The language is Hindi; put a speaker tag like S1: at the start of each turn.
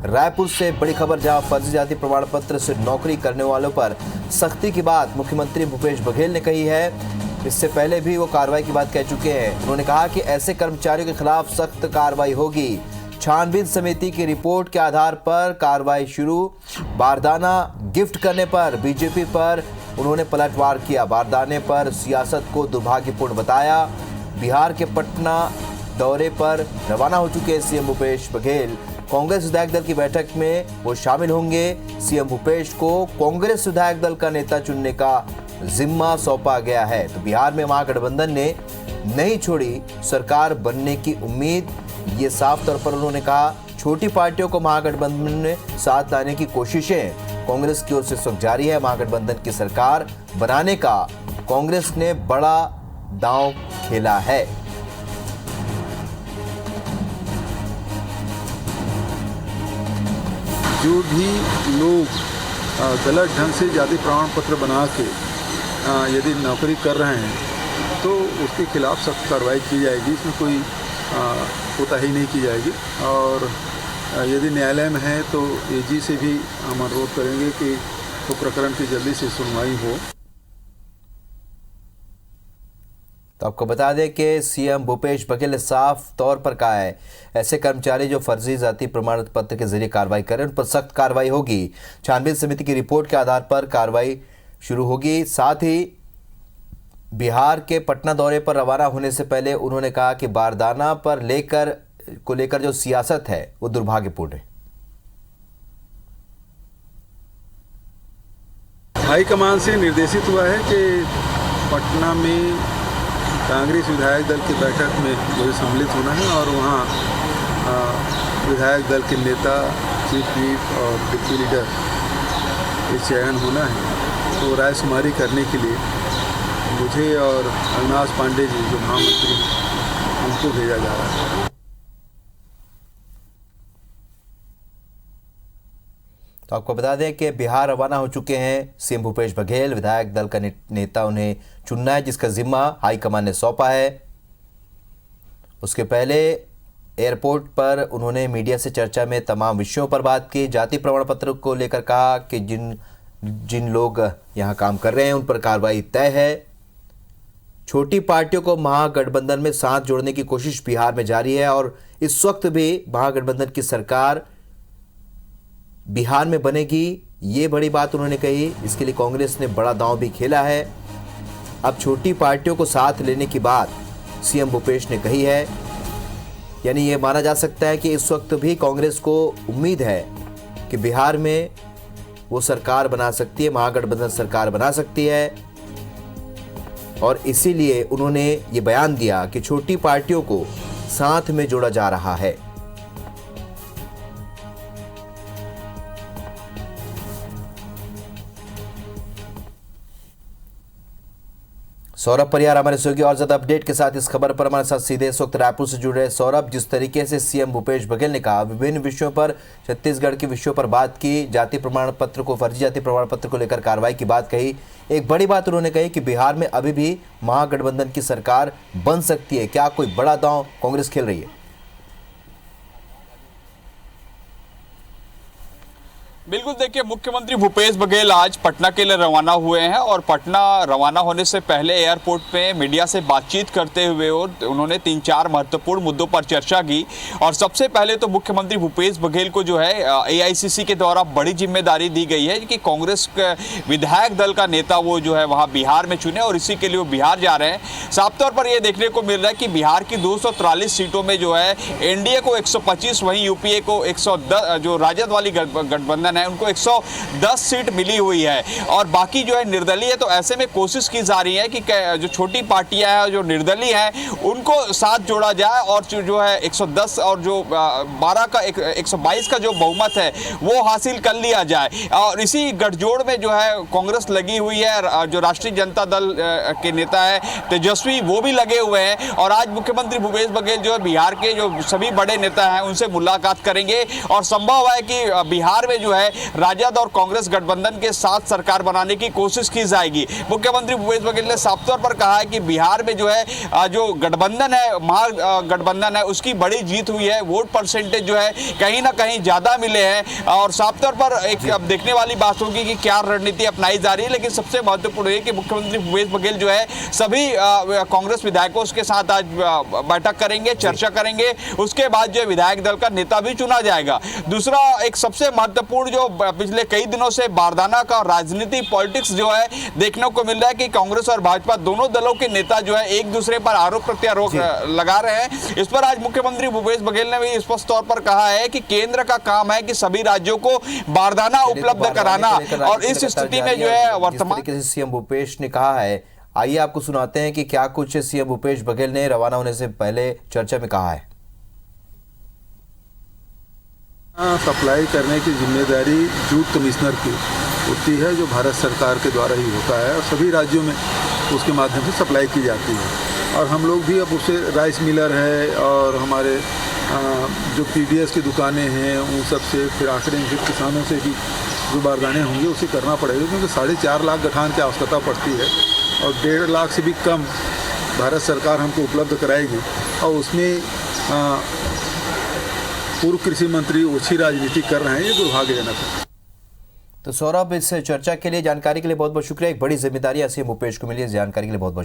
S1: रायपुर से बड़ी खबर, जहां फर्जी जाति प्रमाण पत्र से नौकरी करने वालों पर सख्ती की बात मुख्यमंत्री भूपेश बघेल ने कही है। इससे पहले भी वो कार्रवाई की बात कह चुके हैं। उन्होंने कहा कि ऐसे कर्मचारियों के खिलाफ सख्त कार्रवाई होगी। छानबीन समिति की रिपोर्ट के आधार पर कार्रवाई शुरू। बारदाना गिफ्ट करने पर बीजेपी पर उन्होंने पलटवार किया। बारदाने पर सियासत को दुर्भाग्यपूर्ण बताया। बिहार के पटना दौरे पर रवाना हो चुके सीएम भूपेश बघेल। कांग्रेस विधायक दल की बैठक में वो शामिल होंगे। सीएम भूपेश को कांग्रेस विधायक दल का नेता चुनने का जिम्मा सौंपा गया है। तो बिहार में महागठबंधन ने नहीं छोड़ी सरकार बनने की उम्मीद। ये साफ तौर पर उन्होंने कहा, छोटी पार्टियों को महागठबंधन में साथ लाने की कोशिशें कांग्रेस की ओर से इस वक्त जारी है। महागठबंधन की सरकार बनाने का कांग्रेस ने बड़ा दांव खेला है।
S2: जो भी लोग गलत ढंग से जाति प्रमाण पत्र बना के यदि नौकरी कर रहे हैं तो उसके खिलाफ सख्त कार्रवाई की जाएगी। इसमें कोई कोताही नहीं की जाएगी। और यदि न्यायालय में है तो एजी से भी हम अनुरोध करेंगे कि वो प्रकरण की जल्दी से सुनवाई हो।
S1: तो आपको बता दें कि सीएम भूपेश बघेल ने साफ तौर पर कहा है, ऐसे कर्मचारी जो फर्जी जाति प्रमाण पत्र के जरिए कार्रवाई करें उन पर सख्त कार्रवाई होगी। छानबीन समिति की रिपोर्ट के आधार पर कार्रवाई शुरू होगी। साथ ही बिहार के पटना दौरे पर रवाना होने से पहले उन्होंने कहा कि बारदाना पर लेकर जो सियासत है वो दुर्भाग्यपूर्ण है।
S2: हाईकमान से निर्देशित हुआ है कि पटना में कांग्रेस विधायक दल की बैठक में मुझे सम्मिलित होना है और वहाँ विधायक दल के नेता, चीफ व्हिप और डिप्टी लीडर का चयन होना है। तो रायशुमारी करने के लिए मुझे और अविनाश पांडे जी जो महामंत्री हैं उनको भेजा जा रहा है।
S1: तो आपको बता दें कि बिहार रवाना हो चुके हैं सीएम भूपेश बघेल। विधायक दल का नेता उन्हें चुनना है, जिसका जिम्मा हाईकमान ने सौंपा है। उसके पहले एयरपोर्ट पर उन्होंने मीडिया से चर्चा में तमाम विषयों पर बात की। जाति प्रमाण पत्र को लेकर कहा कि जिन लोग यहां काम कर रहे हैं उन पर कार्रवाई तय है। छोटी पार्टियों को महागठबंधन में साथ जोड़ने की कोशिश बिहार में जारी है और इस वक्त भी महागठबंधन की सरकार बिहार में बनेगी, ये बड़ी बात उन्होंने कही। इसके लिए कांग्रेस ने बड़ा दांव भी खेला है। अब छोटी पार्टियों को साथ लेने की बात सीएम भूपेश ने कही है। यानी ये माना जा सकता है कि इस वक्त भी कांग्रेस को उम्मीद है कि बिहार में वो सरकार बना सकती है, महागठबंधन सरकार बना सकती है। और इसीलिए उन्होंने ये बयान दिया कि छोटी पार्टियों को साथ में जोड़ा जा रहा है। सौरभ परियार हमारे सहयोगी और ज्यादा अपडेट के साथ इस खबर पर हमारे साथ सीधे इस वक्त रायपुर से जुड़े हैं। सौरभ, जिस तरीके से सीएम भूपेश बघेल ने कहा, विभिन्न विषयों पर, छत्तीसगढ़ के विषयों पर बात की, जाति प्रमाण पत्र को, फर्जी जाति प्रमाण पत्र को लेकर कार्रवाई की बात कही। एक बड़ी बात उन्होंने कही कि बिहार में अभी भी महागठबंधन की सरकार बन सकती है। क्या कोई बड़ा दांव कांग्रेस खेल रही है?
S3: बिल्कुल, देखिए, मुख्यमंत्री भूपेश बघेल आज पटना के लिए रवाना हुए हैं और पटना रवाना होने से पहले एयरपोर्ट पे मीडिया से बातचीत करते हुए और उन्होंने 3-4 महत्वपूर्ण मुद्दों पर चर्चा की। और सबसे पहले तो मुख्यमंत्री भूपेश बघेल को जो है एआईसीसी के द्वारा बड़ी जिम्मेदारी दी गई है कि कांग्रेस विधायक दल का नेता वो जो है वहाँ बिहार में चुने और इसी के लिए वो बिहार जा रहे हैं। साफ तौर पर यह देखने को मिल रहा है कि बिहार की 243 सीटों में जो है एनडीए को 125, वहीं यूपीए को 110, जो राजद वाली गठबंधन है उनको 110 सीट मिली हुई है और बाकी जो है निर्दलीय है। तो ऐसे में कोशिश की जा रही है कि जो छोटी पार्टियां हैं, जो निर्दलीय हैं, उनको साथ जोड़ा जाए और जो है 110 और जो 12 का 122 का जो बहुमत है वो हासिल कर लिया जाए। और इसी गठजोड़ में जो है कांग्रेस लगी हुई है, जो राष्ट्रीय जनता दल के नेता है तेजस्वी वो भी लगे हुए हैं। और आज मुख्यमंत्री भूपेश बघेल जो है बिहार के जो सभी बड़े नेता हैं उनसे मुलाकात करेंगे और संभव है कि बिहार में जो है है राजद और कांग्रेस गठबंधन के साथ सरकार बनाने की कोशिश की जाएगी। मुख्यमंत्री भूपेश बघेल ने साफ तौर पर कहा है कि बिहार में जो है जो गठबंधन है, महागठबंधन है, उसकी बड़ी जीत हुई है। वोट परसेंटेज जो है कहीं ना कहीं ज्यादा मिले हैं और साफ तौर पर एक अब देखने वाली बात होगी कि क्या रणनीति अपनाई जा रही है। लेकिन सबसे महत्वपूर्ण है कि मुख्यमंत्री भूपेश बघेल जो है सभी कांग्रेस विधायकों के साथ आज बैठक करेंगे, चर्चा करेंगे। उसके बाद जो विधायक दल का नेता भी चुना जाएगा। दूसरा एक सबसे महत्वपूर्ण जो पिछले कई दिनों से बारदाना का राजनीति पॉलिटिक्स जो है देखने को मिल रहा है कि कांग्रेस और भाजपा दोनों दलों के नेता जो है एक दूसरे पर आरोप प्रत्यारोप लगा रहे हैं। इस पर आज मुख्यमंत्री भूपेश बघेल ने भी स्पष्ट तौर पर कहा है कि केंद्र का काम है कि सभी राज्यों को बारदाना उपलब्ध कराना और इस स्थिति में जो है वर्तमान
S1: तरीके से सीएम भूपेश ने कहा है। आइए आपको सुनाते हैं कि क्या कुछ सीएम भूपेश बघेल ने रवाना होने से पहले चर्चा में कहा है।
S2: सप्लाई करने की जिम्मेदारी जूट कमिश्नर की होती है, जो भारत सरकार के द्वारा ही होता है और सभी राज्यों में उसके माध्यम से सप्लाई की जाती है। और हम लोग भी अब उसे राइस मिलर है और हमारे जो पीडीएस की दुकानें हैं उन सब से, फिर आखिरी में फिर किसानों से भी जो बारदाने होंगे उसे करना पड़ेगा, क्योंकि 4.5 लाख गठान की आवश्यकता पड़ती है और 1.5 लाख से भी कम भारत सरकार हमको उपलब्ध कराएगी। और उसमें पूर्व कृषि मंत्री ओछी राजनीति कर रहे हैं, ये दुर्भाग्यजनक है।
S1: तो सौरभ, इस चर्चा के लिए, जानकारी के लिए बहुत बहुत शुक्रिया। एक बड़ी जिम्मेदारी सीएम भूपेश को मिली, इस जानकारी के लिए बहुत बहुत शुक्रिया।